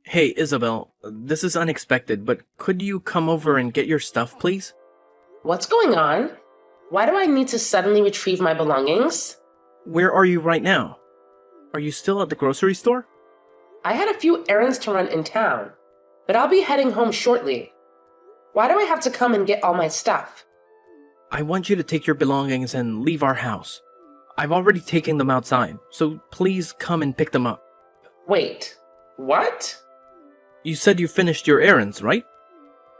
Hey, Isabel, this is unexpected, but could you come over and get your stuff, please? What's going on? Why do I need to suddenly retrieve my belongings? Where are you right now? Are you still at the grocery store? I had a few errands to run in town, but I'll be heading home shortly. Why do I have to come and get all my stuff? I want you to take your belongings and leave our house. I've already taken them outside, so please come and pick them up. Wait, what? You said you finished your errands, right?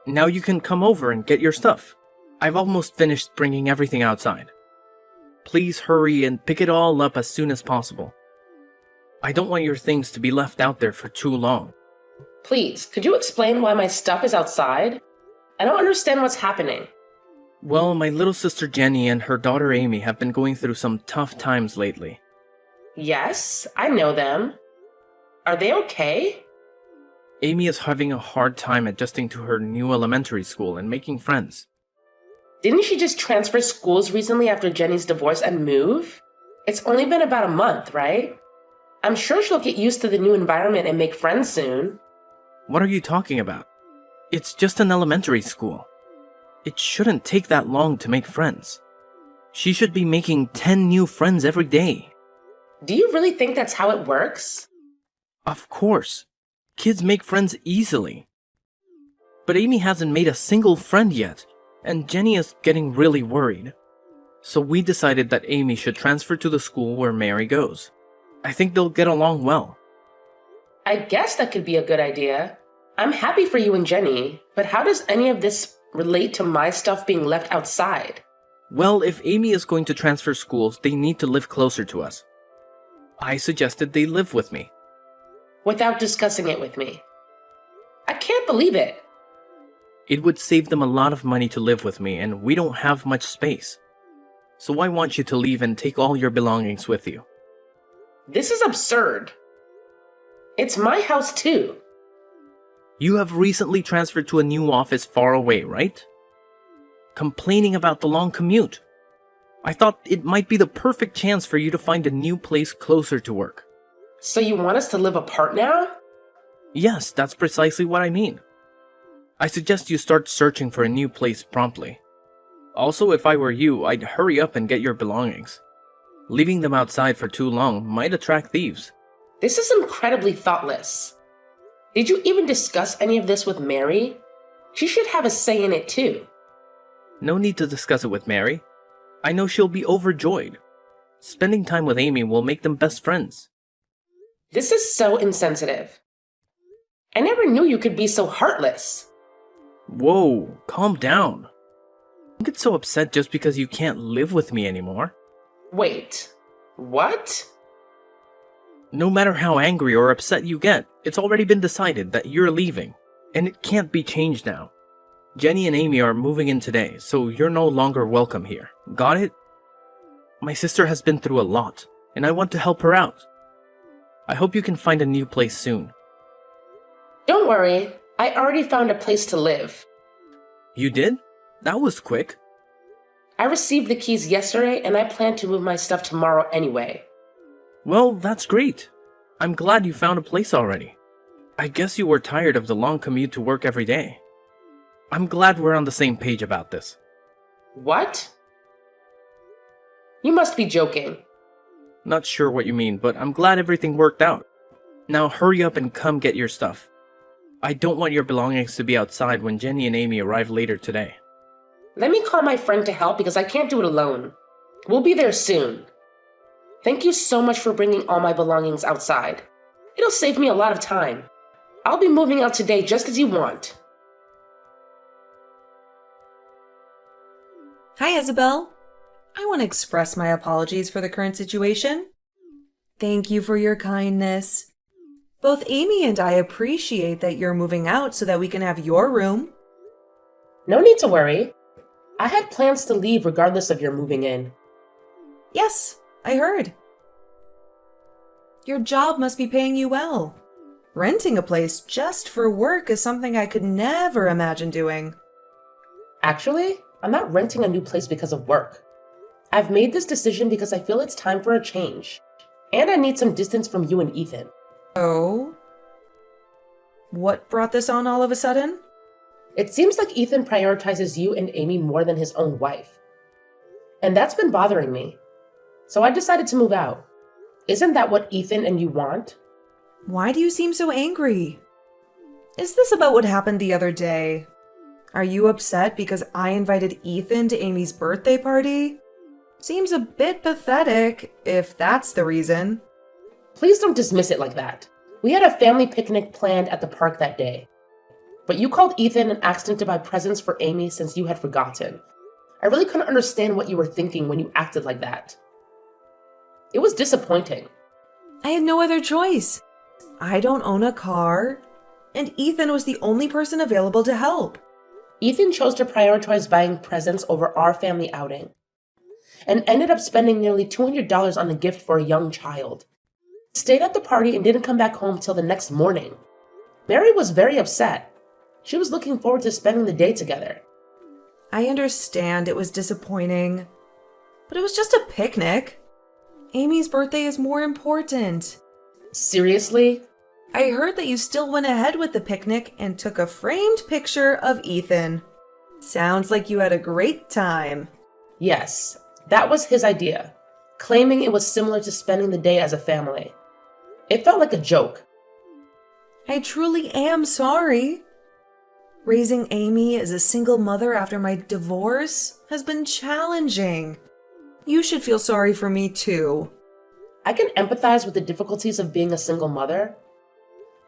Now you can come over and get your stuff. I've almost finished bringing everything outside. Please hurry and pick it all up as soon as possible. I don't want your things to be left out there for too long. Please, could you explain why my stuff is outside? I don't understand what's happening. Well, my little sister Jenny and her daughter Amy have been going through some tough times lately. Yes, I know them. Are they okay? Amy is having a hard time adjusting to her new elementary school and making friends. Didn't she just transfer schools recently after Jenny's divorce and move? It's only been about a month, right? I'm sure she'll get used to the new environment and make friends soon. What are you talking about? It's just an elementary school. It shouldn't take that long to make friends. She should be making 10 new friends every day. Do you really think that's how it works? Of course. Kids make friends easily. But Amy hasn't made a single friend yet, and Jenny is getting really worried. So we decided that Amy should transfer to the school where Mary goes. I think they'll get along well. I guess that could be a good idea. I'm happy for you and Jenny, but how does any of this relate to my stuff being left outside? Well, if Amy is going to transfer schools, they need to live closer to us. I suggested they live with me. Without discussing it with me. I can't believe it. It would save them a lot of money to live with me, and we don't have much space. So I want you to leave and take all your belongings with you. This is absurd. It's my house too. You have recently transferred to a new office far away, right? Complaining about the long commute. I thought it might be the perfect chance for you to find a new place closer to work. So you want us to live apart now? Yes, that's precisely what I mean. I suggest you start searching for a new place promptly. Also, if I were you, I'd hurry up and get your belongings. Leaving them outside for too long might attract thieves. This is incredibly thoughtless. Did you even discuss any of this with Mary? She should have a say in it too. No need to discuss it with Mary. I know she'll be overjoyed. Spending time with Amy will make them best friends. This is so insensitive. I never knew you could be so heartless. Whoa, calm down. Don't get so upset just because you can't live with me anymore. Wait, what? No matter how angry or upset you get, it's already been decided that you're leaving, and it can't be changed now. Jenny and Amy are moving in today, so you're no longer welcome here. Got it? My sister has been through a lot, and I want to help her out. I hope you can find a new place soon. Don't worry, I already found a place to live. You did? That was quick. I received the keys yesterday and I plan to move my stuff tomorrow anyway. Well, that's great. I'm glad you found a place already. I guess you were tired of the long commute to work every day. I'm glad we're on the same page about this. What? You must be joking. Not sure what you mean, but I'm glad everything worked out. Now hurry up and come get your stuff. I don't want your belongings to be outside when Jenny and Amy arrive later today. Let me call my friend to help because I can't do it alone. We'll be there soon. Thank you so much for bringing all my belongings outside. It'll save me a lot of time. I'll be moving out today just as you want. Hi, Isabel. I want to express my apologies for the current situation. Thank you for your kindness. Both Amy and I appreciate that you're moving out so that we can have your room. No need to worry. I had plans to leave regardless of your moving in. Yes, I heard. Your job must be paying you well. Renting a place just for work is something I could never imagine doing. Actually, I'm not renting a new place because of work. I've made this decision because I feel it's time for a change. And I need some distance from you and Ethan. Oh? What brought this on all of a sudden? It seems like Ethan prioritizes you and Amy more than his own wife. And that's been bothering me. So I decided to move out. Isn't that what Ethan and you want? Why do you seem so angry? Is this about what happened the other day? Are you upset because I invited Ethan to Amy's birthday party? Seems a bit pathetic, if that's the reason. Please don't dismiss it like that. We had a family picnic planned at the park that day. But you called Ethan and asked him to buy presents for Amy since you had forgotten. I really couldn't understand what you were thinking when you acted like that. It was disappointing. I had no other choice. I don't own a car, and Ethan was the only person available to help. Ethan chose to prioritize buying presents over our family outing, and ended up spending nearly $200 on a gift for a young child. Stayed at the party and didn't come back home till the next morning. Mary was very upset. She was looking forward to spending the day together. I understand it was disappointing, but it was just a picnic. Amy's birthday is more important. Seriously? I heard that you still went ahead with the picnic and took a framed picture of Ethan. Sounds like you had a great time. Yes, that was his idea, claiming it was similar to spending the day as a family. It felt like a joke. I truly am sorry. Raising Amy as a single mother after my divorce has been challenging. You should feel sorry for me too. I can empathize with the difficulties of being a single mother,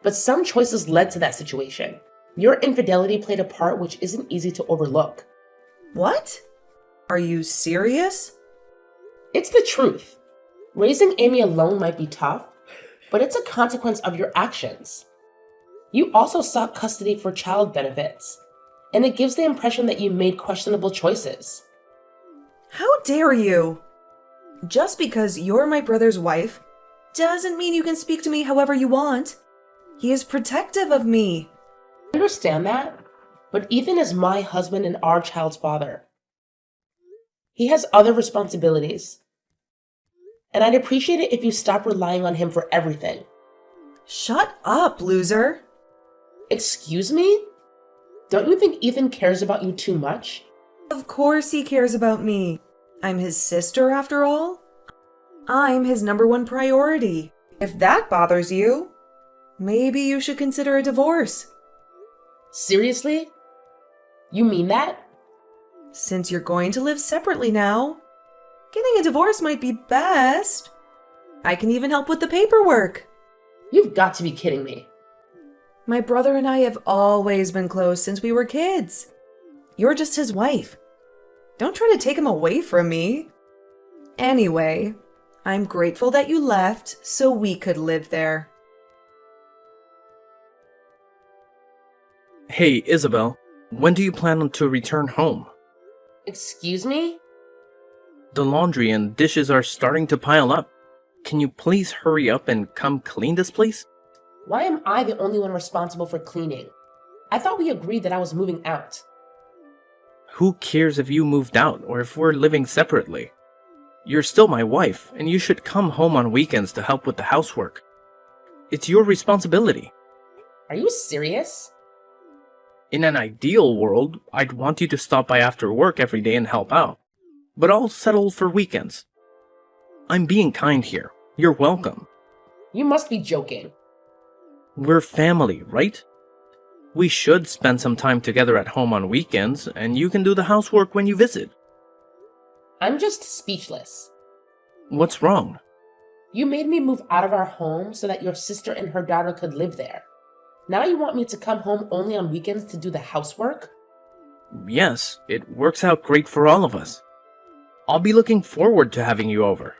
but some choices led to that situation. Your infidelity played a part which isn't easy to overlook. What? Are you serious? It's the truth. Raising Amy alone might be tough, but it's a consequence of your actions. You also sought custody for child benefits, and it gives the impression that you made questionable choices. How dare you? Just because you're my brother's wife doesn't mean you can speak to me however you want. He is protective of me. I understand that, but Ethan is my husband and our child's father. He has other responsibilities, and I'd appreciate it if you stop relying on him for everything. Shut up, loser. Excuse me? Don't you think Ethan cares about you too much? Of course he cares about me. I'm his sister, after all. I'm his #1 priority. If that bothers you, maybe you should consider a divorce. Seriously? You mean that? Since you're going to live separately now, getting a divorce might be best. I can even help with the paperwork. You've got to be kidding me. My brother and I have always been close since we were kids. You're just his wife. Don't try to take him away from me. Anyway, I'm grateful that you left so we could live there. Hey, Isabel, when do you plan to return home? Excuse me? The laundry and dishes are starting to pile up. Can you please hurry up and come clean this place? Why am I the only one responsible for cleaning? I thought we agreed that I was moving out. Who cares if you moved out or if we're living separately? You're still my wife, and you should come home on weekends to help with the housework. It's your responsibility. Are you serious? In an ideal world, I'd want you to stop by after work every day and help out. But I'll settle for weekends. I'm being kind here. You're welcome. You must be joking. We're family, right? We should spend some time together at home on weekends, and you can do the housework when you visit. I'm just speechless. What's wrong? You made me move out of our home so that your sister and her daughter could live there. Now you want me to come home only on weekends to do the housework? Yes, it works out great for all of us. I'll be looking forward to having you over.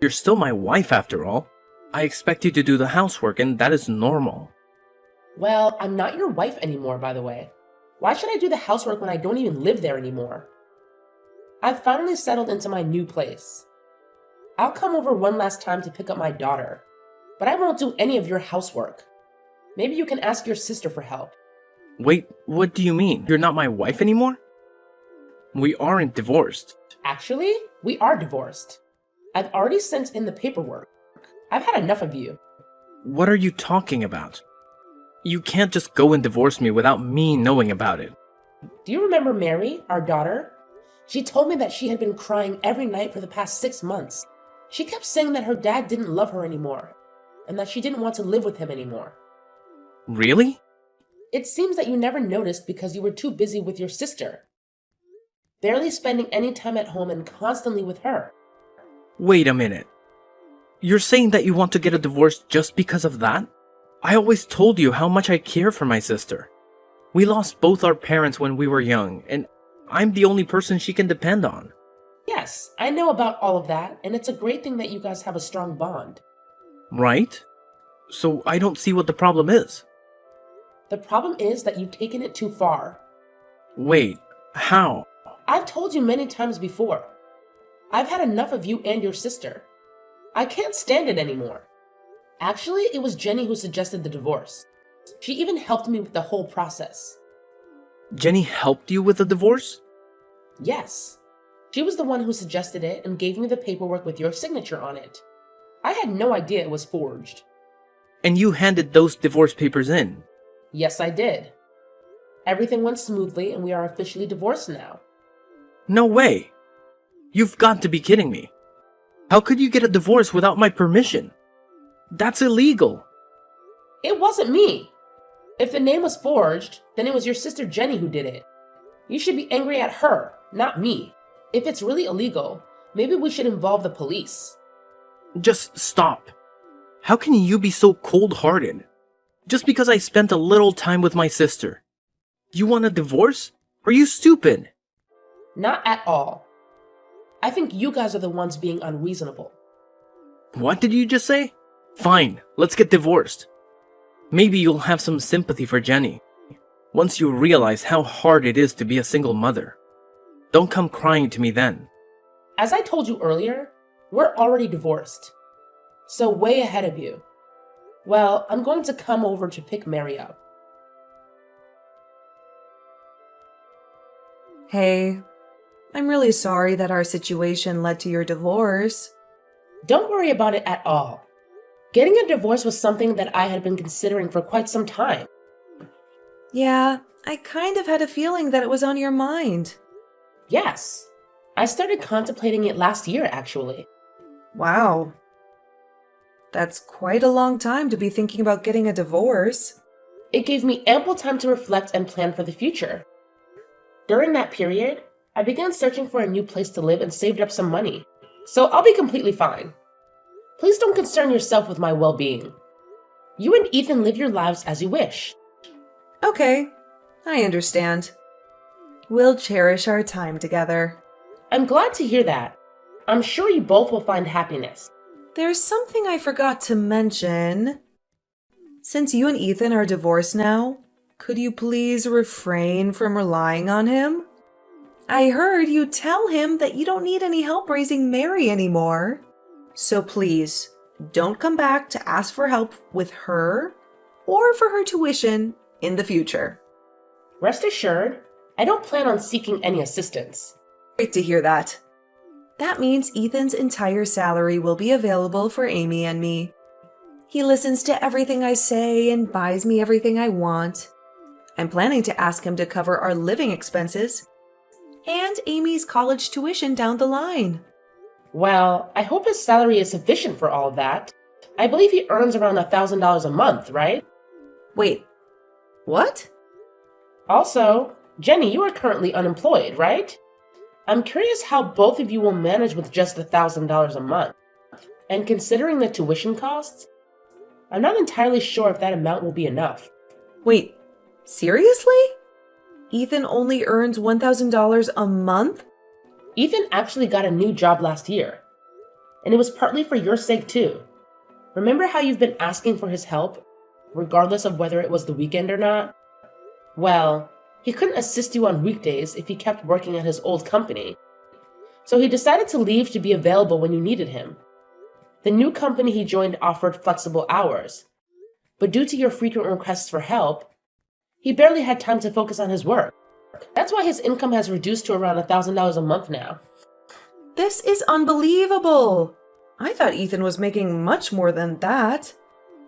You're still my wife after all. I expect you to do the housework, and that is normal. Well, I'm not your wife anymore, by the way. Why should I do the housework when I don't even live there anymore? I've finally settled into my new place. I'll come over one last time to pick up my daughter, but I won't do any of your housework. Maybe you can ask your sister for help. Wait, what do you mean? You're not my wife anymore? We aren't divorced. Actually, we are divorced. I've already sent in the paperwork. I've had enough of you. What are you talking about? You can't just go and divorce me without me knowing about it. Do you remember Mary, our daughter? She told me that she had been crying every night for the past 6 months. She kept saying that her dad didn't love her anymore, and that she didn't want to live with him anymore. Really? It seems that you never noticed because you were too busy with your sister, barely spending any time at home and constantly with her. Wait a minute. You're saying that you want to get a divorce just because of that? I always told you how much I care for my sister. We lost both our parents when we were young, and I'm the only person she can depend on. Yes, I know about all of that, and it's a great thing that you guys have a strong bond. Right? So I don't see what the problem is. The problem is that you've taken it too far. Wait, how? I've told you many times before. I've had enough of you and your sister. I can't stand it anymore. Actually, it was Jenny who suggested the divorce. She even helped me with the whole process. Jenny helped you with the divorce? Yes. She was the one who suggested it and gave me the paperwork with your signature on it. I had no idea it was forged. And you handed those divorce papers in? Yes, I did. Everything went smoothly and we are officially divorced now. No way! You've got to be kidding me. How could you get a divorce without my permission? That's illegal. It wasn't me. If the name was forged, then it was your sister Jenny who did it. You should be angry at her, not me. If it's really illegal, maybe we should involve the police. Just stop. How can you be so cold-hearted? Just because I spent a little time with my sister. You want a divorce? Are you stupid? Not at all. I think you guys are the ones being unreasonable. What did you just say? Fine, let's get divorced. Maybe you'll have some sympathy for Jenny. Once you realize how hard it is to be a single mother. Don't come crying to me then. As I told you earlier, we're already divorced. So way ahead of you. Well, I'm going to come over to pick Mary up. Hey, I'm really sorry that our situation led to your divorce. Don't worry about it at all. Getting a divorce was something that I had been considering for quite some time. Yeah, I kind of had a feeling that it was on your mind. Yes. I started contemplating it last year, actually. Wow. That's quite a long time to be thinking about getting a divorce. It gave me ample time to reflect and plan for the future. During that period, I began searching for a new place to live and saved up some money. So I'll be completely fine. Please don't concern yourself with my well-being. You and Ethan live your lives as you wish. Okay, I understand. We'll cherish our time together. I'm glad to hear that. I'm sure you both will find happiness. There's something I forgot to mention. Since you and Ethan are divorced now, could you please refrain from relying on him? I heard you tell him that you don't need any help raising Mary anymore. So please, don't come back to ask for help with her or for her tuition in the future. Rest assured, I don't plan on seeking any assistance. Great to hear that. That means Ethan's entire salary will be available for Amy and me. He listens to everything I say and buys me everything I want. I'm planning to ask him to cover our living expenses and Amy's college tuition down the line. Well, I hope his salary is sufficient for all of that. I believe he earns around $1,000 a month, right? Wait, what? Also, Jenny, you are currently unemployed, right? I'm curious how both of you will manage with just $1,000 a month. And considering the tuition costs, I'm not entirely sure if that amount will be enough. Wait, seriously? Ethan only earns $1,000 a month? Ethan actually got a new job last year. And it was partly for your sake too. Remember how you've been asking for his help, regardless of whether it was the weekend or not? Well, he couldn't assist you on weekdays if he kept working at his old company. So he decided to leave to be available when you needed him. The new company he joined offered flexible hours. But due to your frequent requests for help, he barely had time to focus on his work. That's why his income has reduced to around $1,000 a month now. This is unbelievable. I thought Ethan was making much more than that.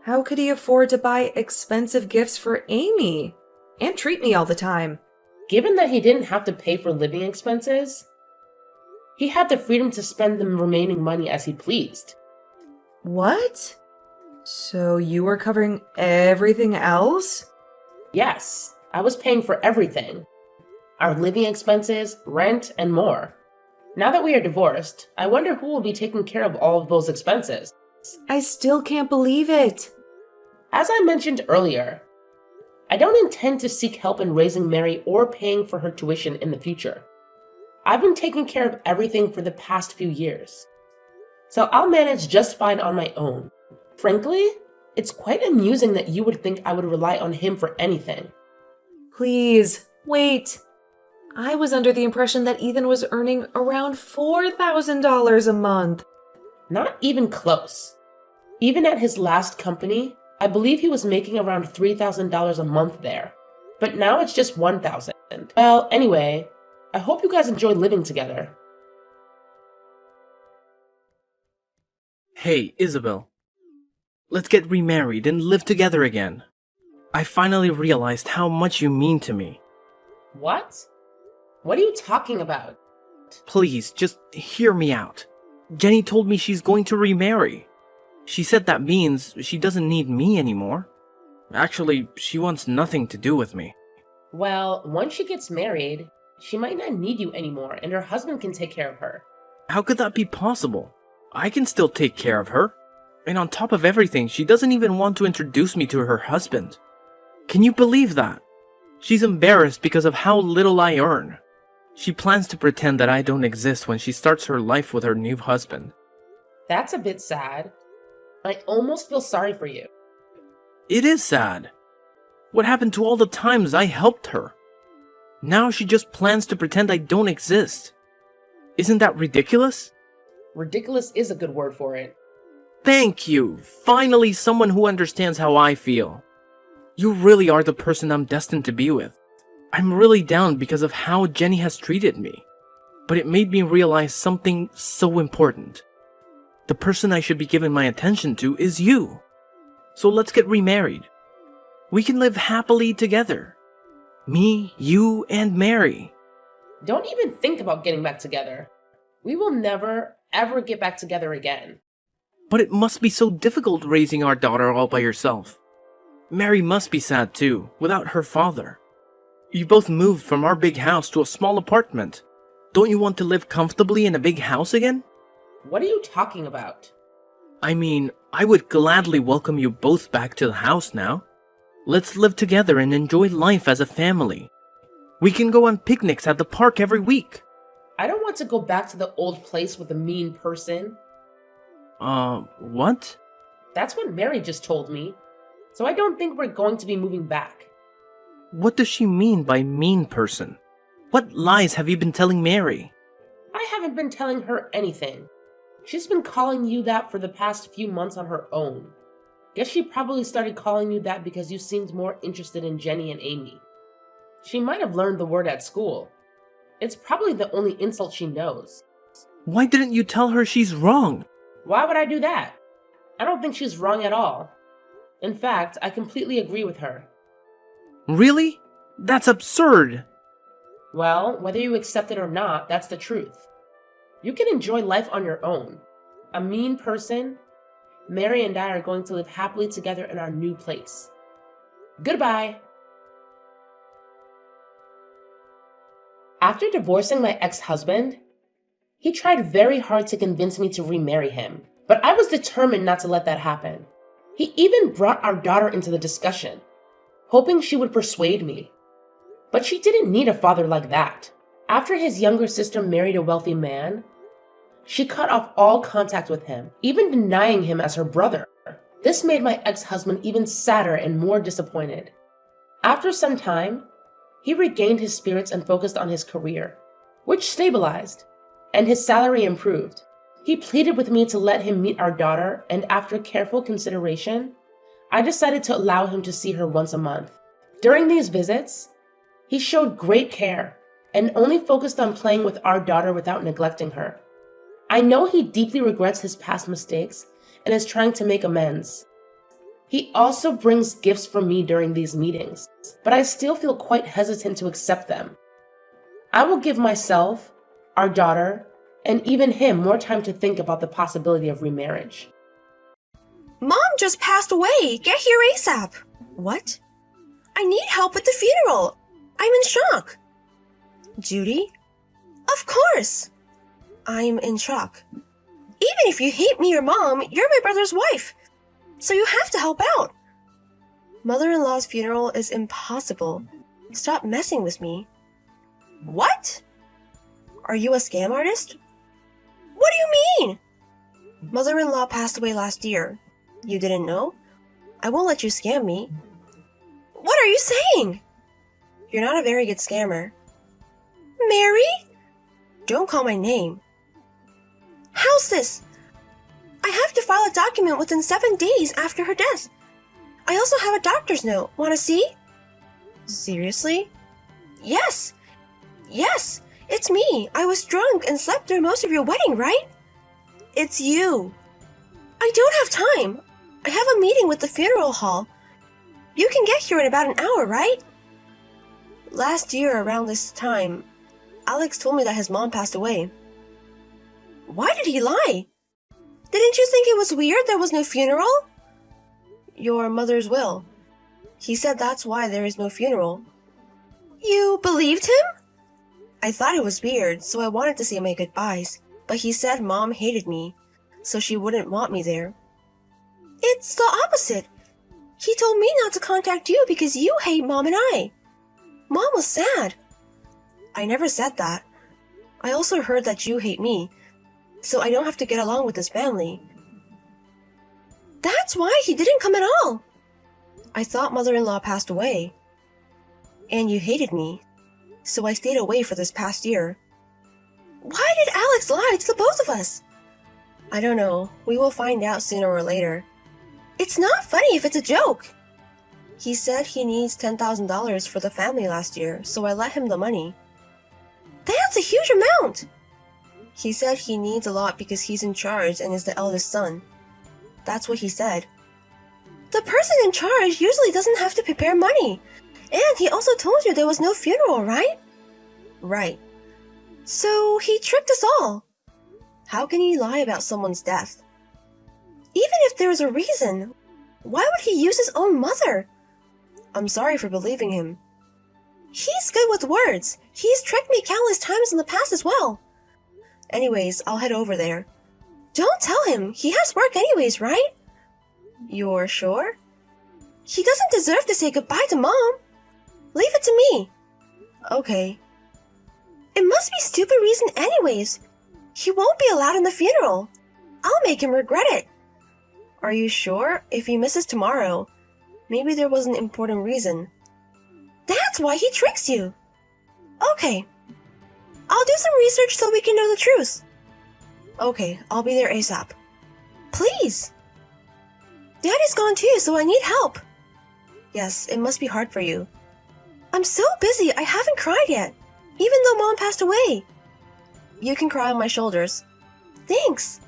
How could he afford to buy expensive gifts for Amy? And treat me all the time? Given that he didn't have to pay for living expenses, he had the freedom to spend the remaining money as he pleased. What? So you were covering everything else? Yes, I was paying for everything. Our living expenses, rent, and more. Now that we are divorced, I wonder who will be taking care of all of those expenses. I still can't believe it. As I mentioned earlier, I don't intend to seek help in raising Mary or paying for her tuition in the future. I've been taking care of everything for the past few years, so I'll manage just fine on my own. Frankly, it's quite amusing that you would think I would rely on him for anything. Please, wait. I was under the impression that Ethan was earning around $4,000 a month. Not even close. Even at his last company, I believe he was making around $3,000 a month there. But now it's just $1,000. Well, anyway, I hope you guys enjoy living together. Hey, Isabel. Let's get remarried and live together again. I finally realized how much you mean to me. What? What are you talking about? Please, just hear me out. Jenny told me she's going to remarry. She said that means she doesn't need me anymore. Actually, she wants nothing to do with me. Well, once she gets married, she might not need you anymore and her husband can take care of her. How could that be possible? I can still take care of her. And on top of everything, she doesn't even want to introduce me to her husband. Can you believe that? She's embarrassed because of how little I earn. She plans to pretend that I don't exist when she starts her life with her new husband. That's a bit sad. I almost feel sorry for you. It is sad. What happened to all the times I helped her? Now she just plans to pretend I don't exist. Isn't that ridiculous? Ridiculous is a good word for it. Thank you! Finally someone who understands how I feel. You really are the person I'm destined to be with. I'm really down because of how Jenny has treated me. But it made me realize something so important. The person I should be giving my attention to is you. So let's get remarried. We can live happily together. Me, you, and Mary. Don't even think about getting back together. We will never, ever get back together again. But it must be so difficult raising our daughter all by yourself. Mary must be sad too, without her father. You both moved from our big house to a small apartment. Don't you want to live comfortably in a big house again? What are you talking about? I mean, I would gladly welcome you both back to the house now. Let's live together and enjoy life as a family. We can go on picnics at the park every week. I don't want to go back to the old place with a mean person. What? That's what Mary just told me. So I don't think we're going to be moving back. What does she mean by mean person? What lies have you been telling Mary? I haven't been telling her anything. She's been calling you that for the past few months on her own. Guess she probably started calling you that because you seemed more interested in Jenny and Amy. She might have learned the word at school. It's probably the only insult she knows. Why didn't you tell her she's wrong? Why would I do that? I don't think she's wrong at all. In fact, I completely agree with her. Really? That's absurd. Well, whether you accept it or not, that's the truth. You can enjoy life on your own. A mean person, Mary and I are going to live happily together in our new place. Goodbye. After divorcing my ex-husband, he tried very hard to convince me to remarry him, but I was determined not to let that happen. He even brought our daughter into the discussion, hoping she would persuade me. But she didn't need a father like that. After his younger sister married a wealthy man, she cut off all contact with him, even denying him as her brother. This made my ex-husband even sadder and more disappointed. After some time, he regained his spirits and focused on his career, which stabilized, and his salary improved. He pleaded with me to let him meet our daughter, and after careful consideration, I decided to allow him to see her once a month. During these visits, he showed great care and only focused on playing with our daughter without neglecting her. I know he deeply regrets his past mistakes and is trying to make amends. He also brings gifts for me during these meetings, but I still feel quite hesitant to accept them. I will give myself, our daughter, and even him more time to think about the possibility of remarriage. Mom just passed away. Get here ASAP. What? I need help with the funeral. I'm in shock. Judy? Of course. I'm in shock. Even if you hate me or Mom, you're my brother's wife. So you have to help out. Mother-in-law's funeral is impossible. Stop messing with me. What? Are you a scam artist? What do you mean? Mother-in-law passed away last year. You didn't know? I won't let you scam me. What are you saying? You're not a very good scammer. Mary? Don't call my name. How's this? I have to file a document within 7 days after her death. I also have a doctor's note. Want to see? Seriously? Yes. Yes, it's me. I was drunk and slept through most of your wedding, right? It's you. I don't have time. I have a meeting with the funeral hall. You can get here in about an hour, right? Last year around this time, Alex told me that his mom passed away. Why did he lie? Didn't you think it was weird there was no funeral? Your mother's will. He said that's why there is no funeral. You believed him? I thought it was weird, so I wanted to say my goodbyes, but he said Mom hated me, so she wouldn't want me there. It's the opposite. He told me not to contact you because you hate Mom and I. Mom was sad. I never said that. I also heard that you hate me, so I don't have to get along with this family. That's why he didn't come at all. I thought mother-in-law passed away. And you hated me, so I stayed away for this past year. Why did Alex lie to the both of us? I don't know. We will find out sooner or later. It's not funny if it's a joke. He said he needs $10,000 for the family last year, so I let him the money. That's a huge amount! He said he needs a lot because he's in charge and is the eldest son. That's what he said. The person in charge usually doesn't have to prepare money. And he also told you there was no funeral, right? Right. So he tricked us all. How can he lie about someone's death? Even if there was a reason, why would he use his own mother? I'm sorry for believing him. He's good with words. He's tricked me countless times in the past as well. Anyways, I'll head over there. Don't tell him. He has work anyways, right? You're sure? He doesn't deserve to say goodbye to Mom. Leave it to me. Okay. It must be stupid reason anyways. He won't be allowed in the funeral. I'll make him regret it. Are you sure? If he misses tomorrow, maybe there was an important reason. That's why he tricks you. Okay. I'll do some research so we can know the truth. Okay, I'll be there ASAP. Please. Daddy's gone too, so I need help. Yes, it must be hard for you. I'm so busy, I haven't cried yet, even though Mom passed away. You can cry on my shoulders. Thanks.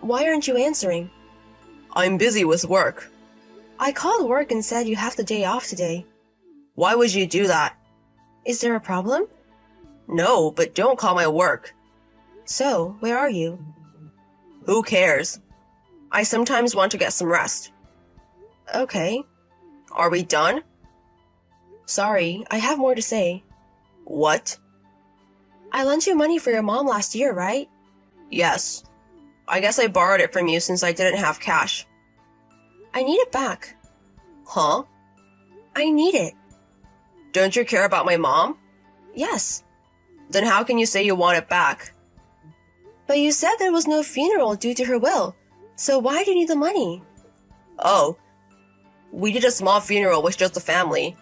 Why aren't you answering? I'm busy with work. I called work and said you have the day off today. Why would you do that? Is there a problem? No, but don't call my work. So, where are you? Who cares? I sometimes want to get some rest. Okay. Are we done? Sorry, I have more to say. What? I lent you money for your mom last year, right? Yes. I guess I borrowed it from you since I didn't have cash. I need it back. Huh? I need it. Don't you care about my mom? Yes. Then how can you say you want it back? But you said there was no funeral due to her will, so why do you need the money? Oh. We did a small funeral with just the family.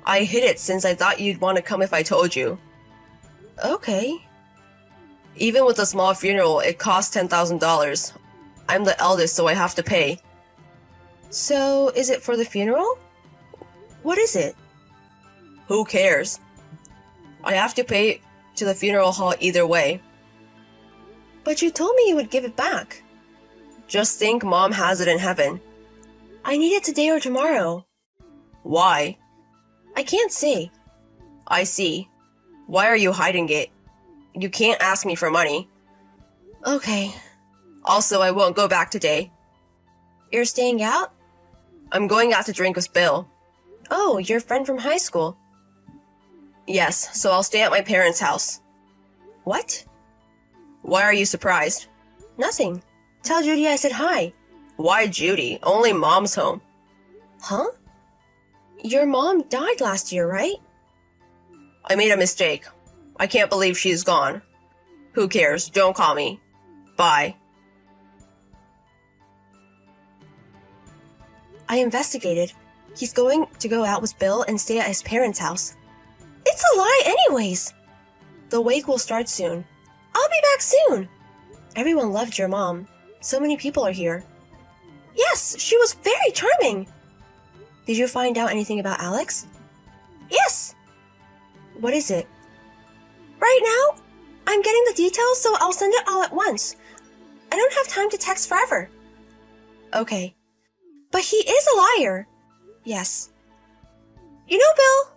I hid it since I thought you'd want to come if I told you. Okay. Even with a small funeral, it costs $10,000. I'm the eldest, so I have to pay. So, is it for the funeral? What is it? Who cares? I have to pay to the funeral hall either way. But you told me you would give it back. Just think Mom has it in heaven. I need it today or tomorrow. Why? I can't say. I see. Why are you hiding it? You can't ask me for money. Okay. Also, I won't go back today. You're staying out? I'm going out to drink with Bill. Oh, your friend from high school. Yes, so I'll stay at my parents' house. What? Why are you surprised? Nothing. Tell Judy I said hi. Why Judy? Only Mom's home. Huh? Your mom died last year, right? I made a mistake. I can't believe she's gone. Who cares? Don't call me. Bye. I investigated. He's going to go out with Bill and stay at his parents' house. It's a lie anyways. The wake will start soon. I'll be back soon. Everyone loved your mom. So many people are here. Yes, she was very charming. Did you find out anything about Alex? Yes. What is it? Right now, I'm getting the details, so I'll send it all at once. I don't have time to text forever. Okay. But he is a liar. Yes. You know Bill?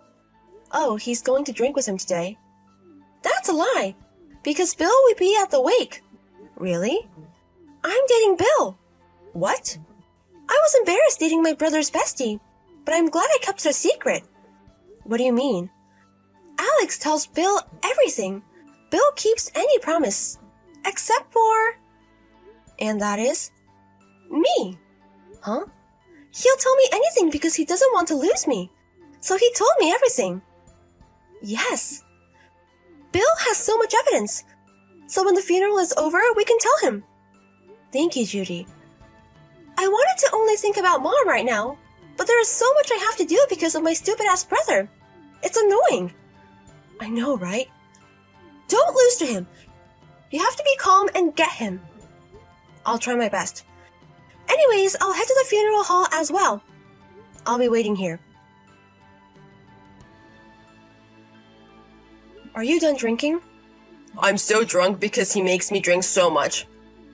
Oh, he's going to drink with him today. That's a lie, because Bill will be at the wake. Really? I'm dating Bill. What? I was embarrassed dating my brother's bestie, but I'm glad I kept it a secret. What do you mean? Alex tells Bill everything. Bill keeps any promise, except for... And that is? Me. Huh? He'll tell me anything because he doesn't want to lose me. So he told me everything. Yes. Bill has so much evidence. So when the funeral is over, we can tell him. Thank you, Judy. I wanted to only think about Mom right now, but there is so much I have to do because of my stupid-ass brother. It's annoying. I know, right? Don't lose to him. You have to be calm and get him. I'll try my best. Anyways, I'll head to the funeral hall as well. I'll be waiting here. Are you done drinking? I'm so drunk because he makes me drink so much.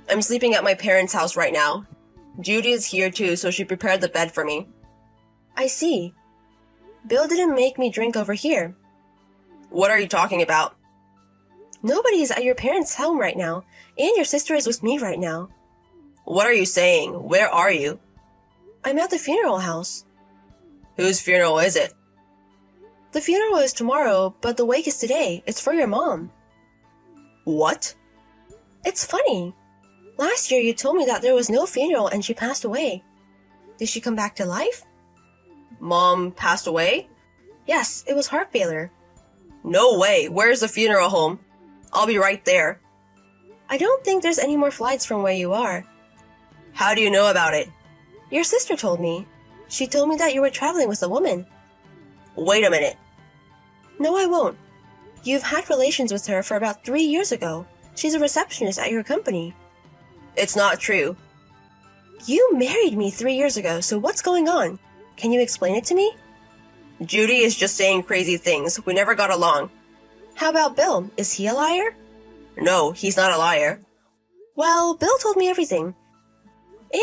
I'm sleeping at my parents' house right now. Judy is here too, so she prepared the bed for me. I see. Bill didn't make me drink over here. What are you talking about? Nobody is at your parents' home right now, and your sister is with me right now. What are you saying? Where are you? I'm at the funeral house. Whose funeral is it? The funeral is tomorrow, but the wake is today. It's for your mom. What? It's funny. Last year you told me that there was no funeral and she passed away. Did she come back to life? Mom passed away? Yes, it was heart failure. No way. Where's the funeral home? I'll be right there. I don't think there's any more flights from where you are. How do you know about it? Your sister told me. She told me that you were traveling with a woman. Wait a minute. No, I won't. You've had relations with her for about 3 years ago. She's a receptionist at your company. It's not true. You married me 3 years ago, so what's going on? Can you explain it to me? Judy is just saying crazy things. We never got along. How about Bill? Is he a liar? No, he's not a liar. Well, Bill told me everything.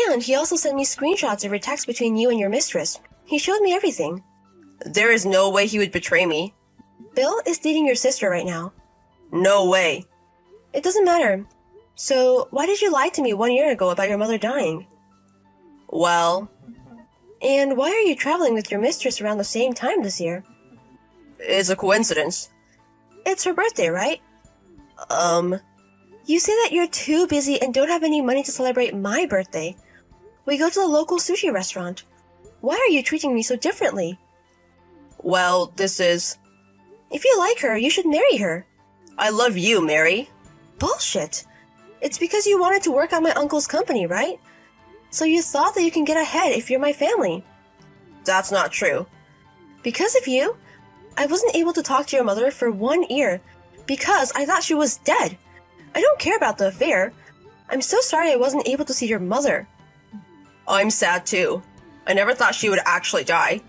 And he also sent me screenshots of your text between you and your mistress. He showed me everything. There is no way he would betray me. Bill is dating your sister right now. No way. It doesn't matter. So, why did you lie to me 1 year ago about your mother dying? Well... And why are you traveling with your mistress around the same time this year? It's a coincidence. It's her birthday, right? You say that you're too busy and don't have any money to celebrate my birthday. We go to the local sushi restaurant. Why are you treating me so differently? Well, this is... If you like her, you should marry her. I love you, Mary. Bullshit. It's because you wanted to work at my uncle's company, right? So you thought that you can get ahead if you're my family. That's not true. Because of you, I wasn't able to talk to your mother for 1 year because I thought she was dead. I don't care about the affair. I'm so sorry I wasn't able to see your mother. I'm sad too. I never thought she would actually die.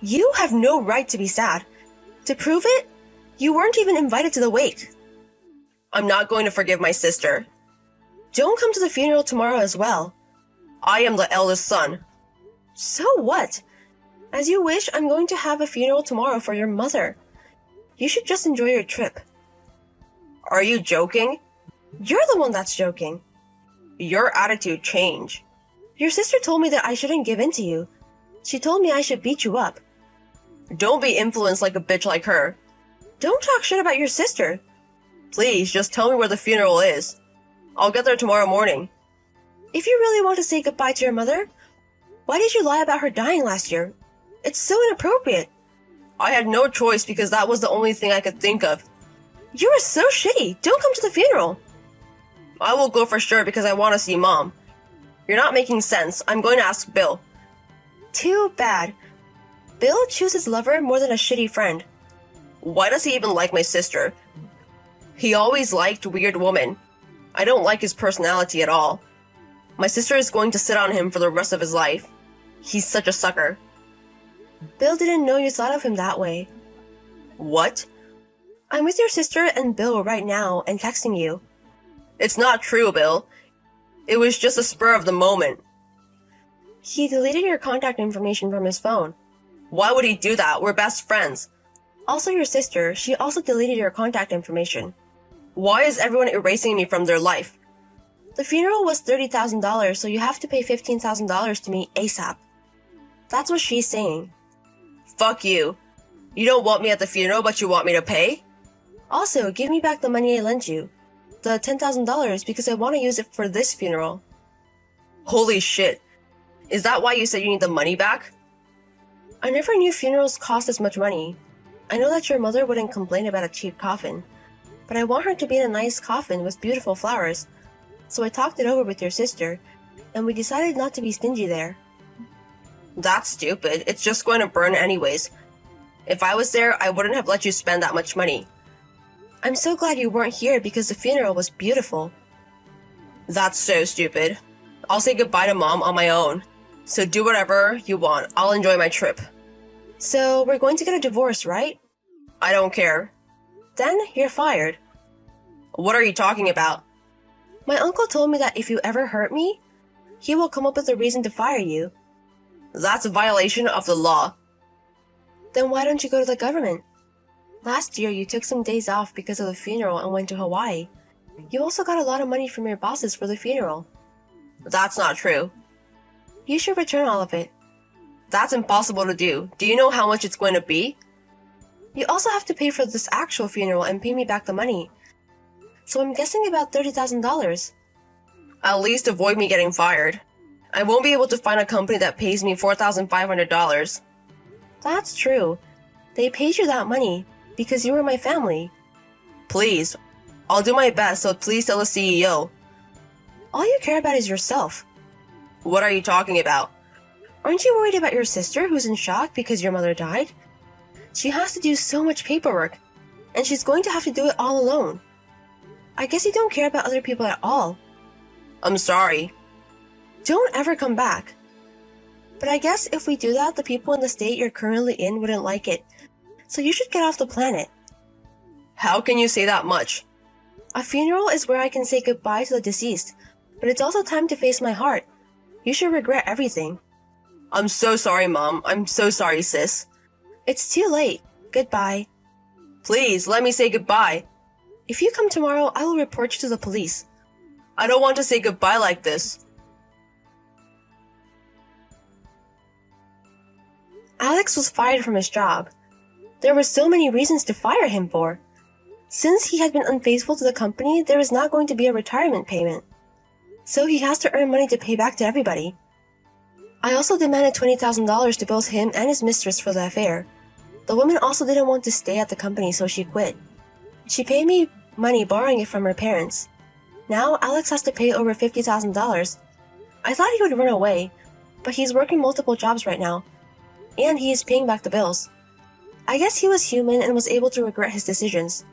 You have no right to be sad. To prove it, you weren't even invited to the wake. I'm not going to forgive my sister. Don't come to the funeral tomorrow as well. I am the eldest son. So what? As you wish, I'm going to have a funeral tomorrow for your mother. You should just enjoy your trip. Are you joking? You're the one that's joking. Your attitude changed. Your sister told me that I shouldn't give in to you. She told me I should beat you up. Don't be influenced like a bitch like her. Don't talk shit about your sister. Please, just tell me where the funeral is. I'll get there tomorrow morning. If you really want to say goodbye to your mother, why did you lie about her dying last year? It's so inappropriate. I had no choice because that was the only thing I could think of. You are so shitty. Don't come to the funeral. I will go for sure because I want to see Mom. You're not making sense. I'm going to ask Bill. Too bad. Bill chooses lover more than a shitty friend. Why does he even like my sister? He always liked weird women. I don't like his personality at all. My sister is going to sit on him for the rest of his life. He's such a sucker. Bill didn't know you thought of him that way. What? I'm with your sister and Bill right now and texting you. It's not true, Bill. It was just a spur of the moment. He deleted your contact information from his phone. Why would he do that? We're best friends. Also your sister, she also deleted your contact information. Why is everyone erasing me from their life? The funeral was $30,000, so you have to pay $15,000 to me ASAP. That's what she's saying. Fuck you. You don't want me at the funeral, but you want me to pay? Also, give me back the money I lent you. The $10,000 because I want to use it for this funeral. Holy shit. Is that why you said you need the money back? I never knew funerals cost this much money. I know that your mother wouldn't complain about a cheap coffin, but I want her to be in a nice coffin with beautiful flowers. So I talked it over with your sister, and we decided not to be stingy there. That's stupid. It's just going to burn anyways. If I was there, I wouldn't have let you spend that much money. I'm so glad you weren't here because the funeral was beautiful. That's so stupid. I'll say goodbye to Mom on my own. So do whatever you want. I'll enjoy my trip. So we're going to get a divorce, right? I don't care. Then you're fired. What are you talking about? My uncle told me that if you ever hurt me, he will come up with a reason to fire you. That's a violation of the law. Then why don't you go to the government? Last year you took some days off because of the funeral and went to Hawaii. You also got a lot of money from your bosses for the funeral. That's not true. You should return all of it. That's impossible to do. Do you know how much it's going to be? You also have to pay for this actual funeral and pay me back the money. So I'm guessing about $30,000. At least avoid me getting fired. I won't be able to find a company that pays me $4,500. That's true. They paid you that money because you were my family. Please. I'll do my best, so please tell the CEO. All you care about is yourself. What are you talking about? Aren't you worried about your sister who's in shock because your mother died? She has to do so much paperwork, and she's going to have to do it all alone. I guess you don't care about other people at all. I'm sorry. Don't ever come back. But I guess if we do that, the people in the state you're currently in wouldn't like it. So you should get off the planet. How can you say that much? A funeral is where I can say goodbye to the deceased, but it's also time to face my heart. You should regret everything. I'm so sorry, Mom. I'm so sorry, sis. It's too late. Goodbye. Please, let me say goodbye. If you come tomorrow, I will report you to the police. I don't want to say goodbye like this. Alex was fired from his job. There were so many reasons to fire him for. Since he had been unfaithful to the company, there is not going to be a retirement payment. So he has to earn money to pay back to everybody. I also demanded $20,000 to both him and his mistress for the affair. The woman also didn't want to stay at the company, so she quit. She paid me money borrowing it from her parents. Now Alex has to pay over $50,000. I thought he would run away, but he's working multiple jobs right now, and he is paying back the bills. I guess he was human and was able to regret his decisions.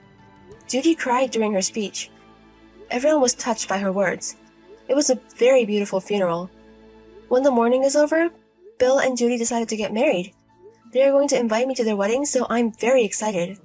Judy cried during her speech. Everyone was touched by her words. It was a very beautiful funeral. When the mourning is over, Bill and Judy decided to get married. They are going to invite me to their wedding, so I'm very excited.